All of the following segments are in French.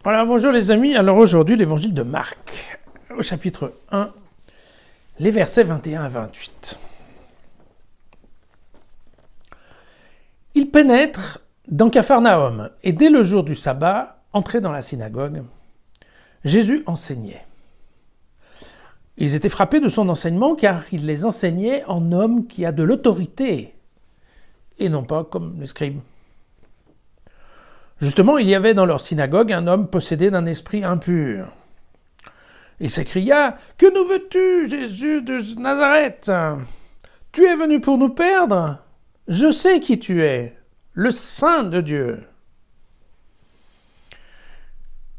Voilà, bonjour les amis. Alors aujourd'hui, l'évangile de Marc, au chapitre 1, les versets 21 à 28. Il pénètre dans Capharnaüm, et dès le jour du sabbat, entré dans la synagogue, Jésus enseignait. Ils étaient frappés de son enseignement, car il les enseignait en homme qui a de l'autorité, et non pas comme les scribes. Justement, il y avait dans leur synagogue un homme possédé d'un esprit impur. Il s'écria « Que nous veux-tu, Jésus de Nazareth ? Tu es venu pour nous perdre ? Je sais qui tu es, le Saint de Dieu. »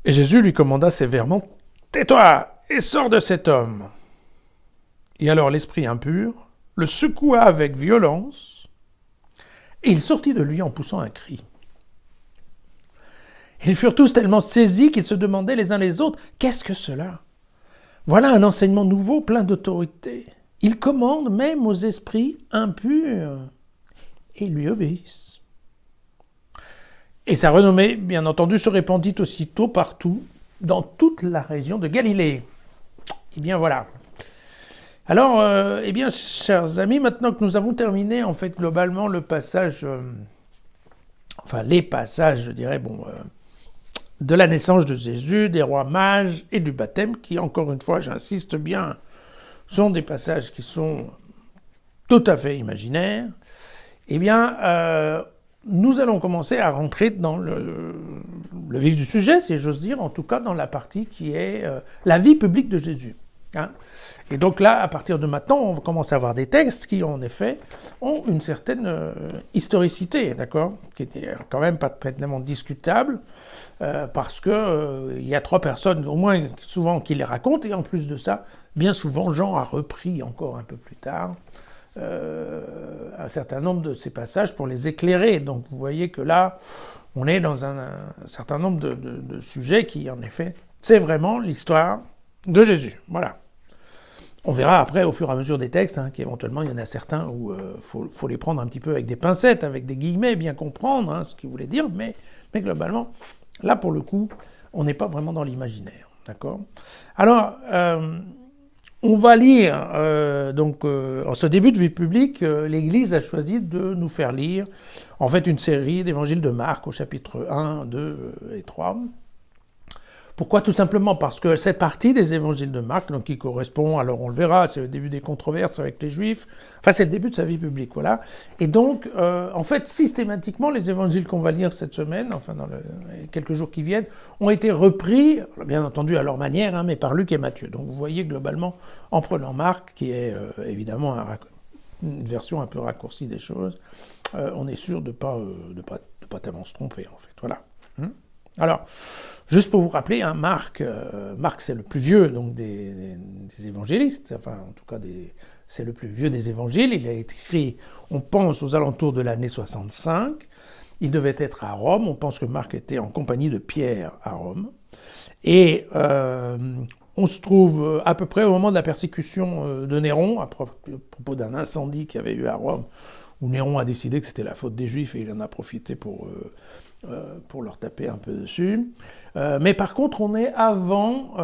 Et Jésus lui commanda sévèrement « Tais-toi et sors de cet homme !» Et alors l'esprit impur le secoua avec violence, et il sortit de lui en poussant un cri. Ils furent tous tellement saisis qu'ils se demandaient les uns les autres « Qu'est-ce que cela ? Voilà un enseignement nouveau, plein d'autorité. Il commande même aux esprits impurs, et ils lui obéissent. » Et sa renommée, bien entendu, se répandit aussitôt partout, dans toute la région de Galilée. Eh bien voilà. Alors, eh bien, chers amis, maintenant que nous avons terminé, en fait, globalement, le passage, les passages, je dirais, de la naissance de Jésus, des rois mages et du baptême, qui, encore une fois, j'insiste bien, sont des passages qui sont tout à fait imaginaires, eh bien, nous allons commencer à rentrer dans le vif du sujet, si j'ose dire, en tout cas dans la partie qui est la vie publique de Jésus. Hein. Et donc là, à partir de maintenant, on commence à avoir des textes qui, en effet, ont une certaine historicité, d'accord, qui n'est quand même pas traitement discutable, parce que il y a trois personnes, au moins souvent, qui les racontent, et en plus de ça, bien souvent, Jean a repris encore un peu plus tard un certain nombre de ces passages pour les éclairer. Donc vous voyez que là, on est dans un certain nombre de sujets qui, en effet, c'est vraiment l'histoire de Jésus. Voilà. On verra après, au fur et à mesure des textes, qu'éventuellement, il y en a certains où faut les prendre un petit peu avec des pincettes, avec des guillemets, bien comprendre ce qu'il voulait dire, mais globalement, là, pour le coup, on n'est pas vraiment dans l'imaginaire. D'accord ? Alors, on va lire, en ce début de vie publique, l'Église a choisi de nous faire lire, en fait, une série d'évangiles de Marc au chapitre 1, 2 et 3. Pourquoi ? Tout simplement parce que cette partie des évangiles de Marc, donc qui correspond, alors on le verra, c'est le début des controverses avec les Juifs, enfin c'est le début de sa vie publique, voilà. Et donc, en fait, systématiquement, les évangiles qu'on va lire cette semaine, enfin dans les quelques jours qui viennent, ont été repris, bien entendu à leur manière, mais par Luc et Matthieu. Donc vous voyez globalement, en prenant Marc, qui est évidemment une version un peu raccourcie des choses, on est sûr de pas tellement se tromper, en fait, voilà. Alors, juste pour vous rappeler, Marc, c'est le plus vieux donc des évangélistes, enfin en tout cas c'est le plus vieux des évangiles. Il a été écrit, on pense, aux alentours de l'année 65. Il devait être à Rome. On pense que Marc était en compagnie de Pierre à Rome. Et on se trouve à peu près au moment de la persécution de Néron, à propos d'un incendie qu'il y avait eu à Rome, où Néron a décidé que c'était la faute des Juifs et il en a profité pour leur taper un peu dessus. Mais par contre, on est avant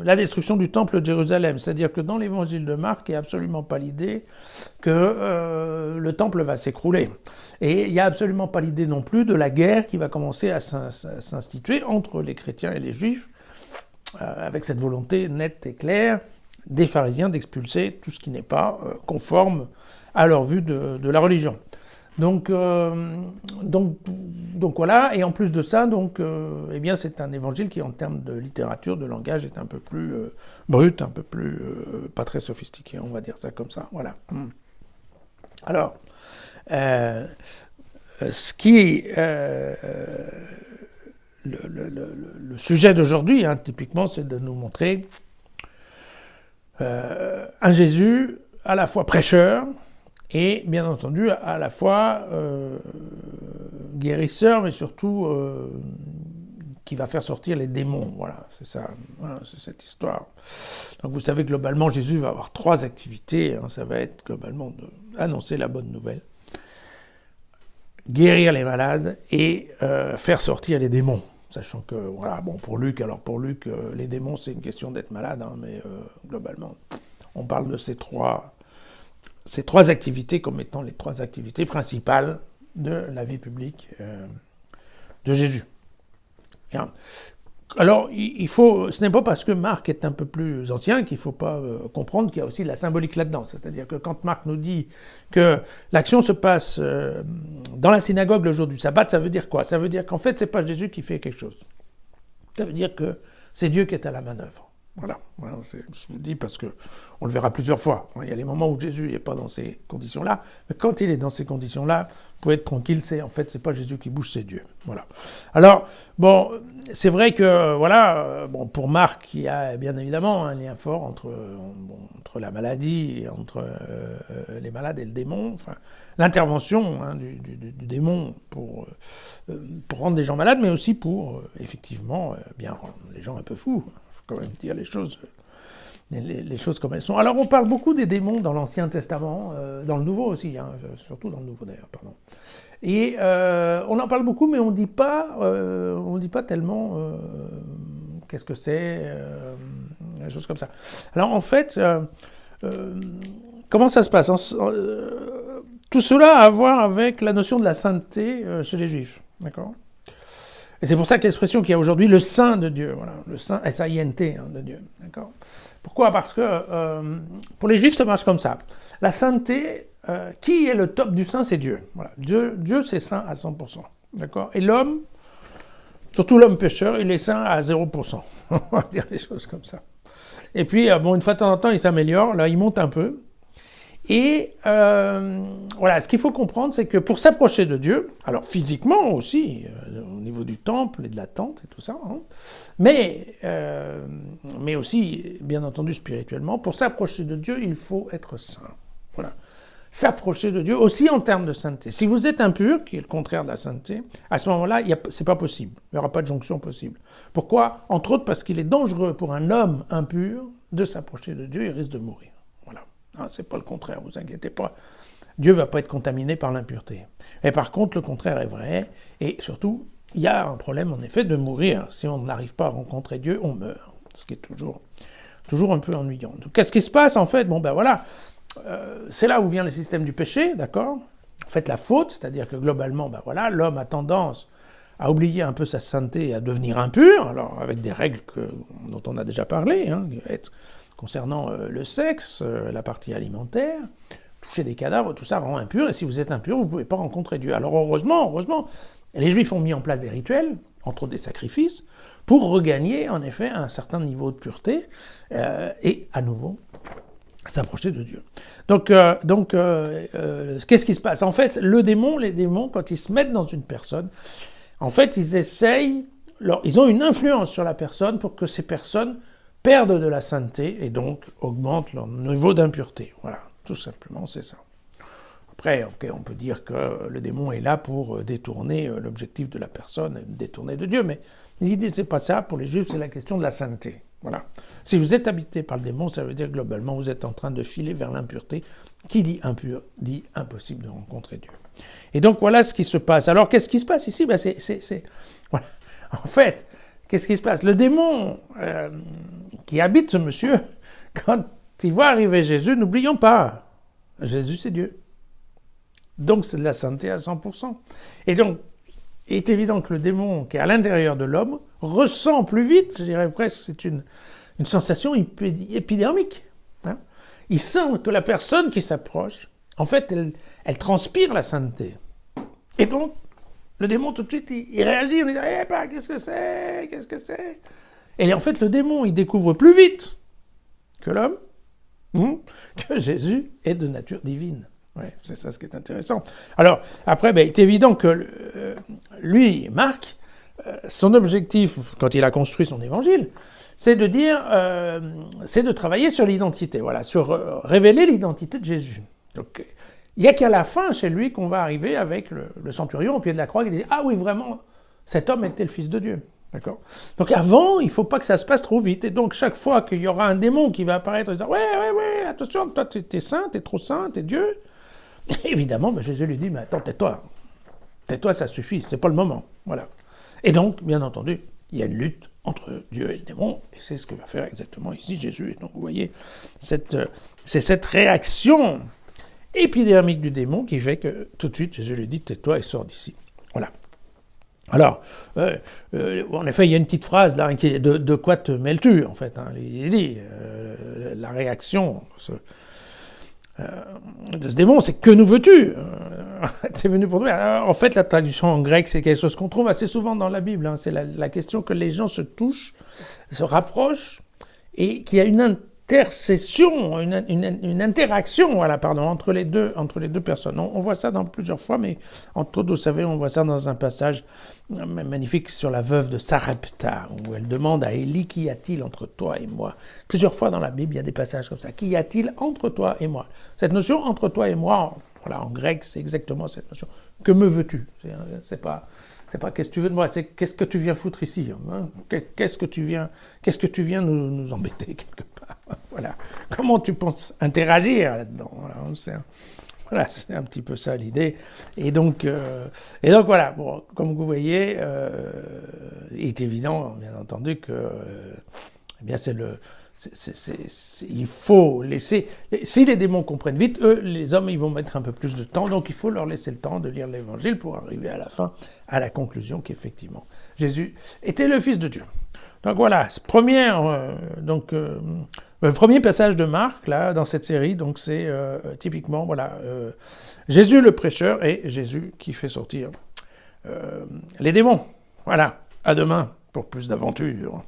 la destruction du temple de Jérusalem. C'est-à-dire que dans l'évangile de Marc, il n'y a absolument pas l'idée que le temple va s'écrouler. Et il n'y a absolument pas l'idée non plus de la guerre qui va commencer à s'instituer entre les chrétiens et les juifs, avec cette volonté nette et claire des pharisiens d'expulser tout ce qui n'est pas conforme à leur vue de la religion. Donc voilà, et en plus de ça, eh bien c'est un évangile qui, en termes de littérature, de langage, est un peu plus brut, un peu plus pas très sophistiqué, on va dire ça comme ça. Voilà. Alors, ce qui est le sujet d'aujourd'hui, typiquement, c'est de nous montrer un Jésus à la fois prêcheur, et bien entendu à la fois guérisseur, mais surtout qui va faire sortir les démons. Voilà, c'est ça, voilà, c'est cette histoire. Donc vous savez, globalement, Jésus va avoir trois activités. Ça va être globalement d'annoncer la bonne nouvelle, guérir les malades et faire sortir les démons. Sachant que, voilà, bon, pour Luc, les démons, c'est une question d'être malade, hein, mais globalement, on parle de ces trois activités comme étant les trois activités principales de la vie publique de Jésus. Bien. Alors, ce n'est pas parce que Marc est un peu plus ancien qu'il ne faut pas comprendre qu'il y a aussi de la symbolique là-dedans. C'est-à-dire que quand Marc nous dit que l'action se passe dans la synagogue le jour du sabbat, ça veut dire quoi? Ça veut dire qu'en fait, ce n'est pas Jésus qui fait quelque chose. Ça veut dire que c'est Dieu qui est à la manœuvre. Voilà, je vous le dis parce qu'on le verra plusieurs fois. Il y a les moments où Jésus n'est pas dans ces conditions-là, mais quand il est dans ces conditions-là, vous pouvez être tranquille, c'est pas Jésus qui bouge, c'est Dieu. Voilà. Alors, bon, c'est vrai que, voilà, pour Marc, il y a bien évidemment un lien fort entre la maladie, et entre les malades et le démon, enfin, l'intervention du démon pour rendre les gens malades, mais aussi pour, effectivement, bien rendre les gens un peu fous. Quand même dire les choses comme elles sont. Alors on parle beaucoup des démons dans l'Ancien Testament, dans le Nouveau aussi, hein, surtout dans le Nouveau d'ailleurs, pardon. Et on en parle beaucoup, mais on dit pas tellement qu'est-ce que c'est, des choses comme ça. Alors en fait, comment ça se passe? Tout cela a à voir avec la notion de la sainteté chez les Juifs, d'accord? Et c'est pour ça que l'expression qu'il y a aujourd'hui, le Saint de Dieu, voilà, le Saint, S-A-I-N-T, de Dieu, d'accord? Pourquoi? Parce que pour les Juifs, ça marche comme ça. La sainteté, qui est le top du saint, c'est Dieu. Voilà. Dieu, c'est saint à 100%, d'accord? Et l'homme, surtout l'homme pécheur, il est saint à 0%. On va dire les choses comme ça. Et puis, une fois de temps en temps, il s'améliore, là, il monte un peu. Et voilà, ce qu'il faut comprendre, c'est que pour s'approcher de Dieu, alors physiquement aussi, au niveau du temple et de la tente et tout ça, hein, mais aussi, bien entendu, spirituellement, pour s'approcher de Dieu, il faut être saint. Voilà. S'approcher de Dieu aussi en termes de sainteté. Si vous êtes impur, qui est le contraire de la sainteté, à ce moment-là, c'est pas possible. Il n'y aura pas de jonction possible. Pourquoi? Entre autres parce qu'il est dangereux pour un homme impur de s'approcher de Dieu, il risque de mourir. Ah, c'est pas le contraire, vous inquiétez pas. Dieu va pas être contaminé par l'impureté. Et par contre, le contraire est vrai. Et surtout, il y a un problème, en effet, de mourir. Si on n'arrive pas à rencontrer Dieu, on meurt. Ce qui est toujours un peu ennuyant. Donc, qu'est-ce qui se passe, en fait? Voilà. C'est là où vient le système du péché, d'accord? En fait, la faute, c'est-à-dire que globalement, l'homme a tendance à oublier un peu sa sainteté et à devenir impur, alors avec des règles dont on a déjà parlé, concernant le sexe, la partie alimentaire, toucher des cadavres, tout ça rend impur, et si vous êtes impur, vous ne pouvez pas rencontrer Dieu. Alors heureusement, les Juifs ont mis en place des rituels, entre autres des sacrifices, pour regagner en effet un certain niveau de pureté, et à nouveau s'approcher de Dieu. Donc, qu'est-ce qui se passe? En fait, les démons, quand ils se mettent dans une personne, en fait, ils ont une influence sur la personne pour que ces personnes perdent de la sainteté et donc augmentent leur niveau d'impureté. Voilà, tout simplement, c'est ça. Après, on peut dire que le démon est là pour détourner l'objectif de la personne, détourner de Dieu, mais l'idée, c'est pas ça. Pour les Juifs, c'est la question de la sainteté. Voilà. Si vous êtes habité par le démon, ça veut dire globalement, vous êtes en train de filer vers l'impureté. Qui dit impur, dit impossible de rencontrer Dieu. Et donc, voilà ce qui se passe. Alors, qu'est-ce qui se passe ici? Voilà. En fait, qu'est-ce qui se passe? Le démon qui habite ce monsieur, quand il voit arriver Jésus, n'oublions pas, Jésus c'est Dieu. Donc c'est de la sainteté à 100%. Et donc, il est évident que le démon qui est à l'intérieur de l'homme ressent plus vite, je dirais presque, c'est une sensation épidermique. Hein. Il sent que la personne qui s'approche, en fait, elle transpire la sainteté. Et donc, le démon, tout de suite, il réagit, on dit « qu'est-ce que c'est? Qu'est-ce que c'est ?» Et en fait, le démon, il découvre plus vite que l'homme que Jésus est de nature divine. Ouais, c'est ça ce qui est intéressant. Alors, après, il est évident que lui, Marc, son objectif, quand il a construit son évangile, c'est de dire, c'est de travailler sur l'identité, voilà, sur révéler l'identité de Jésus. Donc, il n'y a qu'à la fin, chez lui, qu'on va arriver avec le centurion au pied de la croix qui dit « Ah oui, vraiment, cet homme était le Fils de Dieu. » D'accord ? Donc avant, il ne faut pas que ça se passe trop vite. Et donc, chaque fois qu'il y aura un démon qui va apparaître et dire « Ouais, attention, toi, t'es saint, t'es trop saint, t'es Dieu. » Évidemment, Jésus lui dit « Mais attends, tais-toi. Tais-toi, ça suffit, c'est pas le moment. » Voilà. Et donc, bien entendu, il y a une lutte entre Dieu et le démon, et c'est ce que va faire exactement ici Jésus. Et donc, vous voyez, c'est cette réaction épidermique du démon qui fait que tout de suite, Jésus lui dit, tais-toi et sors d'ici. Voilà. Alors, en effet, il y a une petite phrase là, qui est de quoi te mêles-tu, en fait. Hein, il dit, la réaction de ce démon, c'est que nous veux-tu t'es venu pour toi. Alors, en fait, la traduction en grec, c'est quelque chose qu'on trouve assez souvent dans la Bible. Hein. C'est la question que les gens se touchent, se rapprochent, et qu'il y a une intercession, une interaction, voilà, pardon, entre les deux personnes. On voit ça dans plusieurs fois, mais entre autres, vous savez, on voit ça dans un passage magnifique sur la veuve de Sarepta, où elle demande à Élie, qu'y a-t-il entre toi et moi? Plusieurs fois dans la Bible, il y a des passages comme ça. Qu'y a-t-il entre toi et moi? Cette notion entre toi et moi, voilà, en grec, c'est exactement cette notion. Que me veux-tu? C'est pas qu'est-ce que tu veux de moi, c'est qu'est-ce que tu viens foutre ici, hein? Qu'est-ce que tu viens nous embêter quelque part. Voilà. Comment tu penses interagir là-dedans? Voilà, c'est un petit peu ça l'idée. Et donc voilà. Bon, comme vous voyez, il est évident, bien entendu, que eh bien il faut laisser. Si les démons comprennent vite, eux, les hommes, ils vont mettre un peu plus de temps. Donc il faut leur laisser le temps de lire l'Évangile pour arriver à la fin, à la conclusion qu'effectivement, Jésus était le Fils de Dieu. Donc voilà, le premier passage de Marc là dans cette série, donc c'est typiquement Jésus le prêcheur et Jésus qui fait sortir les démons. Voilà, à demain pour plus d'aventures.